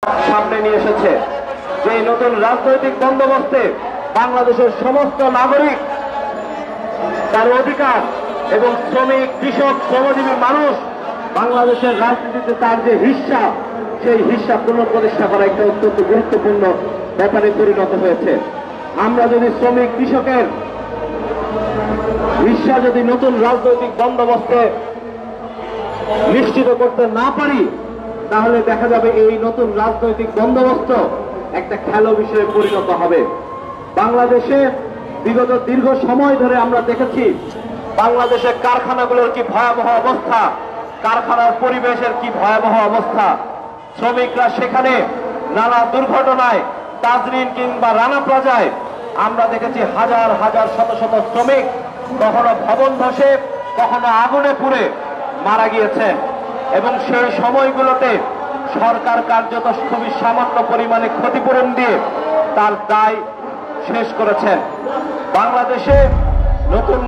সামনে নিয়ে এসেছে যে নতুন রাজনৈতিক বন্দোবস্তে বাংলাদেশের সমস্ত নাগরিক তার অধিকার এবং শ্রমিক, কৃষক, শ্রমজীবী মানুষ বাংলাদেশের রাজনীতিতে তার যে হিস্সা, সেই হিস্সা পুনঃপ্রতিষ্ঠা করা একটা অত্যন্ত গুরুত্বপূর্ণ ব্যাপারে পরিণত হয়েছে। আমরা যদি শ্রমিক, কৃষকের হিস্সা যদি নতুন রাজনৈতিক বন্দোবস্তে নিশ্চিত করতে না পারি, তাহলে দেখা যাবে এই নতুন রাজনৈতিক বন্দোবস্ত একটা খেলো বিষয়ে পরিণত হবে। বাংলাদেশে বিগত দীর্ঘ সময় ধরে আমরা দেখেছি বাংলাদেশের কারখানাগুলোর কি ভয়াবহ অবস্থা, কারখানার পরিবেশের কি ভয়াবহ অবস্থা। শ্রমিকরা সেখানে নানা দুর্ঘটনায়, তাজরিন কিংবা রানা প্লাজায় আমরা দেখেছি হাজার হাজার শত শত শ্রমিক কখনো ভবন ধসে, কখনো আগুনে পুড়ে মারা গিয়েছেন। এবং সেই সময়গুলোতে সরকার কার্যত খুবই সামান্য পরিমাণে ক্ষতিপূরণ দিয়ে তার দায় শেষ করেছেন। বাংলাদেশে নতুন